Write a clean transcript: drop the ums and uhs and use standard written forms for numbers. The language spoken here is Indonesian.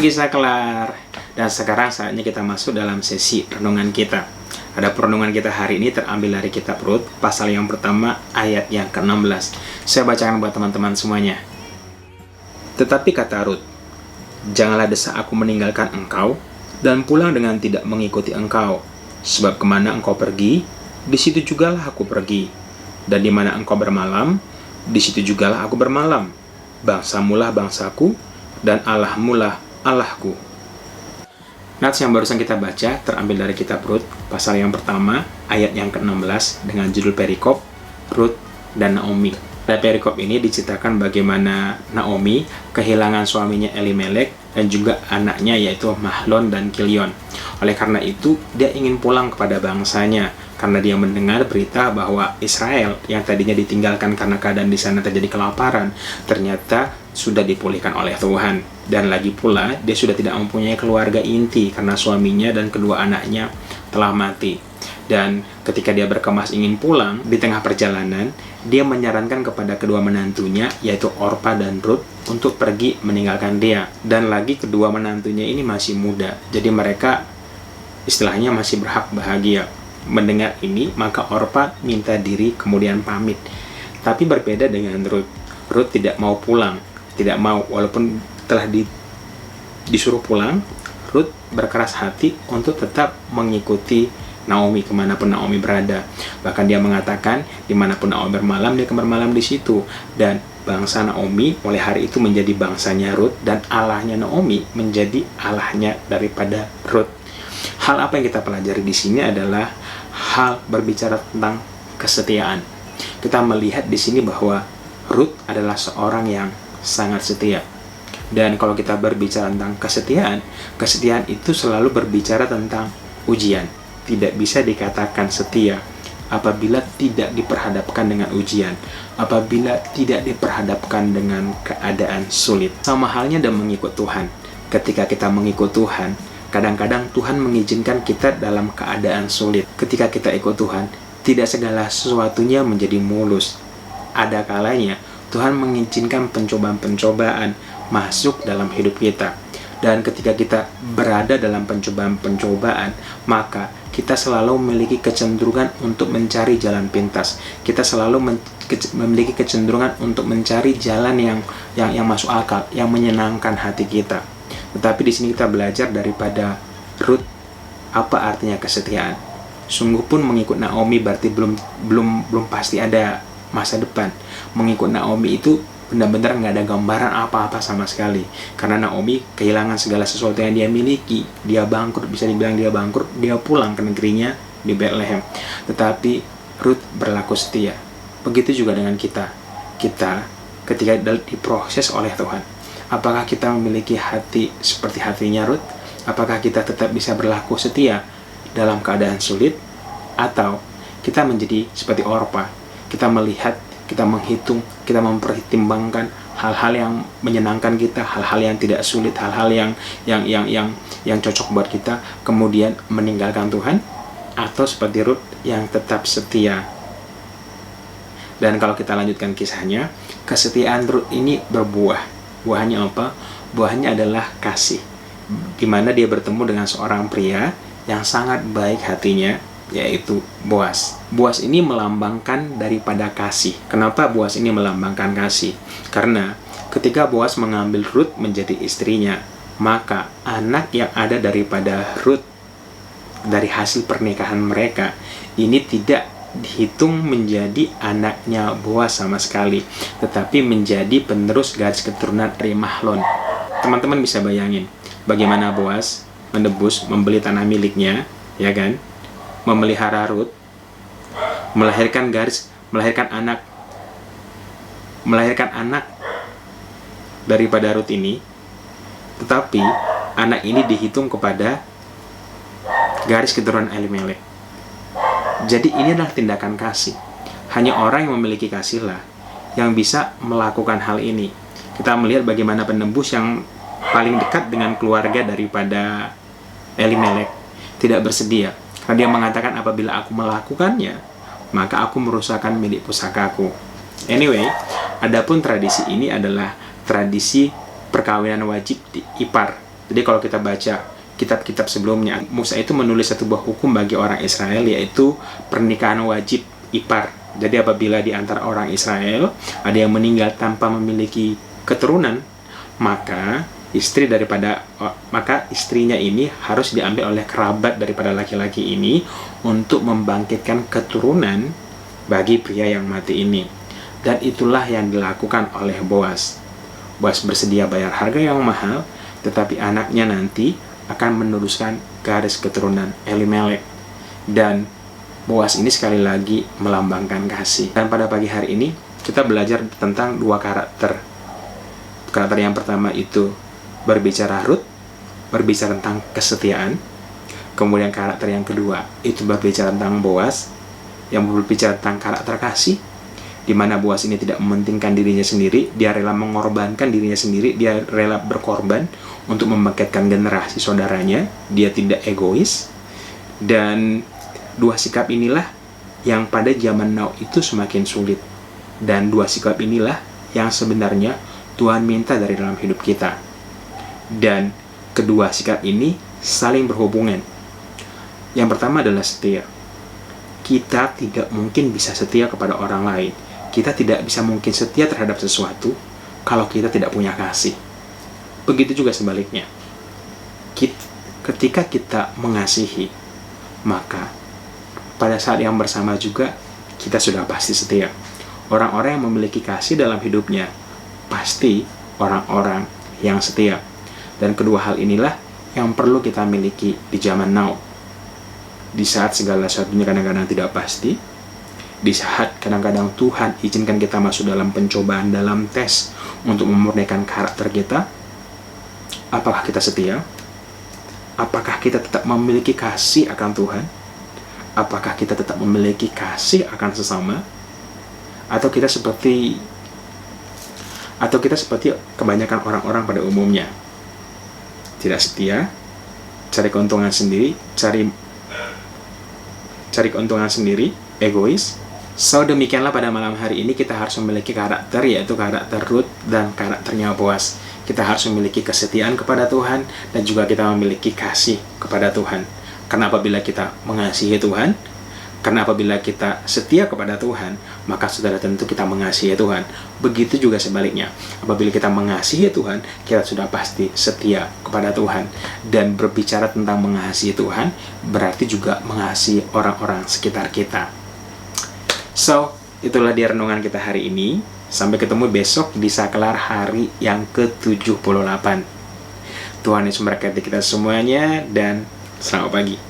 Kisah kelar. Dan sekarang saatnya kita masuk dalam sesi renungan kita. Ada renungan kita hari ini terambil dari kitab Rut, pasal yang pertama, ayat yang ke-16. Saya bacakan buat teman-teman semuanya. Tetapi kata Rut, janganlah desak aku meninggalkan engkau, dan pulang dengan tidak mengikuti engkau. Sebab kemana engkau pergi, di situ jugalah aku pergi. Dan di mana engkau bermalam, di situ jugalah aku bermalam. Bangsamulah bangsaku, dan Allahmulah Allahku. Nats yang barusan kita baca terambil dari kitab Rut, pasal yang pertama, ayat yang ke-16 dengan judul perikop, Rut dan Naomi. Pada perikop ini diceritakan bagaimana Naomi kehilangan suaminya Elimelek dan juga anaknya yaitu Mahlon dan Kilion. Oleh karena itu, dia ingin pulang kepada bangsanya karena dia mendengar berita bahwa Israel yang tadinya ditinggalkan karena keadaan di sana terjadi kelaparan, ternyata sudah dipulihkan oleh Tuhan. Dan lagi pula, dia sudah tidak mempunyai keluarga inti karena suaminya dan kedua anaknya telah mati. Dan ketika dia berkemas ingin pulang, di tengah perjalanan, dia menyarankan kepada kedua menantunya, yaitu Orpa dan Rut, untuk pergi meninggalkan dia. Dan lagi kedua menantunya ini masih muda, jadi mereka istilahnya masih berhak bahagia. Mendengar ini, maka Orpa minta diri kemudian pamit. Tapi berbeda dengan Rut. Rut tidak mau pulang, tidak mau, walaupun telah disuruh pulang, Rut berkeras hati untuk tetap mengikuti Naomi kemanapun Naomi berada. Bahkan dia mengatakan, dimanapun Naomi bermalam, dia akan bermalam di situ. Dan bangsa Naomi mulai hari itu menjadi bangsanya Rut, dan Allahnya Naomi menjadi Allahnya daripada Rut. Hal apa yang kita pelajari di sini adalah hal berbicara tentang kesetiaan. Kita melihat di sini bahwa Rut adalah seorang yang sangat setia. Dan kalau kita berbicara tentang kesetiaan, kesetiaan itu selalu berbicara tentang ujian. Tidak bisa dikatakan setia apabila tidak diperhadapkan dengan ujian, apabila tidak diperhadapkan dengan keadaan sulit. Sama halnya dan mengikut Tuhan. Ketika kita mengikut Tuhan, kadang-kadang Tuhan mengizinkan kita dalam keadaan sulit. Ketika kita ikut Tuhan, tidak segala sesuatunya menjadi mulus. Ada kalanya Tuhan mengizinkan pencobaan-pencobaan masuk dalam hidup kita. Dan ketika kita berada dalam pencobaan-pencobaan, maka kita selalu memiliki kecenderungan untuk mencari jalan pintas. Kita selalu memiliki kecenderungan untuk mencari jalan yang masuk akal, yang menyenangkan hati kita. Tetapi di sini kita belajar daripada Rut apa artinya kesetiaan. Sungguh pun mengikut Naomi berarti belum pasti ada masa depan. Mengikut Naomi itu benar-benar nggak ada gambaran apa-apa sama sekali. Karena Naomi kehilangan segala sesuatu yang dia miliki. Dia bangkrut, bisa dibilang dia bangkrut. Dia pulang ke negerinya di Bethlehem. Tetapi Rut berlaku setia. Begitu juga dengan kita. Kita ketika diproses oleh Tuhan, apakah kita memiliki hati seperti hatinya Rut? Apakah kita tetap bisa berlaku setia dalam keadaan sulit? Atau kita menjadi seperti Orpa? Kita melihat, kita menghitung, kita mempertimbangkan hal-hal yang menyenangkan kita, hal-hal yang tidak sulit, hal-hal yang cocok buat kita, kemudian meninggalkan Tuhan? Atau seperti Rut yang tetap setia? Dan kalau kita lanjutkan kisahnya, kesetiaan Rut ini berbuah. Buahnya apa? Buahnya adalah kasih. Di mana dia bertemu dengan seorang pria yang sangat baik hatinya, yaitu Boas. Boas ini melambangkan daripada kasih. Kenapa Boas ini melambangkan kasih? Karena ketika Boas mengambil Rut menjadi istrinya, maka anak yang ada daripada Rut dari hasil pernikahan mereka ini tidak dihitung menjadi anaknya Boas sama sekali, tetapi menjadi penerus garis keturunan dari Mahlon. Teman-teman bisa bayangin bagaimana Boas membeli tanah miliknya, ya kan? Memelihara Rut, melahirkan anak daripada Rut ini, tetapi anak ini dihitung kepada garis keturunan Elimelek. Jadi ini adalah tindakan kasih. Hanya orang yang memiliki kasihlah yang bisa melakukan hal ini. Kita melihat bagaimana penebus yang paling dekat dengan keluarga daripada Elimelek tidak bersedia. Karena dia mengatakan, apabila aku melakukannya, maka aku merusakkan milik pusakaku. Anyway, adapun tradisi ini adalah tradisi perkawinan wajib di ipar. Jadi kalau kita baca kitab-kitab sebelumnya, Musa itu menulis satu buah hukum bagi orang Israel, yaitu pernikahan wajib ipar. Jadi apabila di antara orang Israel ada yang meninggal tanpa memiliki keturunan, maka istrinya ini harus diambil oleh kerabat daripada laki-laki ini untuk membangkitkan keturunan bagi pria yang mati ini. Dan itulah yang dilakukan oleh Boas. Boas bersedia bayar harga yang mahal, tetapi anaknya nanti akan meneruskan garis keturunan Elimelek. Dan Boas ini sekali lagi melambangkan kasih. Dan pada pagi hari ini kita belajar tentang dua karakter. Karakter yang pertama itu berbicara Rut, berbicara tentang kesetiaan. Kemudian karakter yang kedua itu berbicara tentang Boas, yang berbicara tentang karakter kasih, di mana Boas ini tidak mementingkan dirinya sendiri, dia rela mengorbankan dirinya sendiri, dia rela berkorban untuk membangkitkan generasi saudaranya, dia tidak egois. Dan dua sikap inilah yang pada zaman now itu semakin sulit. Dan dua sikap inilah yang sebenarnya Tuhan minta dari dalam hidup kita. Dan kedua sikap ini saling berhubungan. Yang pertama adalah setia. Kita tidak mungkin bisa setia kepada orang lain. Kita tidak bisa mungkin setia terhadap sesuatu kalau kita tidak punya kasih. Begitu juga sebaliknya. Ketika kita mengasihi, maka pada saat yang bersama juga kita sudah pasti setia. Orang-orang yang memiliki kasih dalam hidupnya pasti orang-orang yang setia. Dan kedua hal inilah yang perlu kita miliki di zaman now. Di saat segala sesuatunya kadang-kadang tidak pasti, di saat kadang-kadang Tuhan izinkan kita masuk dalam pencobaan, dalam tes untuk memurnikan karakter kita, apakah kita setia? Apakah kita tetap memiliki kasih akan Tuhan? Apakah kita tetap memiliki kasih akan sesama? Atau kita seperti kebanyakan orang-orang pada umumnya, tidak setia, cari keuntungan sendiri, cari keuntungan sendiri, egois. So demikianlah pada malam hari ini kita harus memiliki karakter, yaitu karakter Rut dan karakternya Boas. Kita harus memiliki kesetiaan kepada Tuhan dan juga kita memiliki kasih kepada Tuhan. Karena apabila kita mengasihi Tuhan, karena apabila kita setia kepada Tuhan, maka sudah tentu kita mengasihi Tuhan. Begitu juga sebaliknya. Apabila kita mengasihi Tuhan, kita sudah pasti setia kepada Tuhan. Dan berbicara tentang mengasihi Tuhan, berarti juga mengasihi orang-orang sekitar kita. So, itulah dia renungan kita hari ini. Sampai ketemu besok di saklar hari yang ke-78. Tuhan Yesus memberkati kita semuanya dan selamat pagi.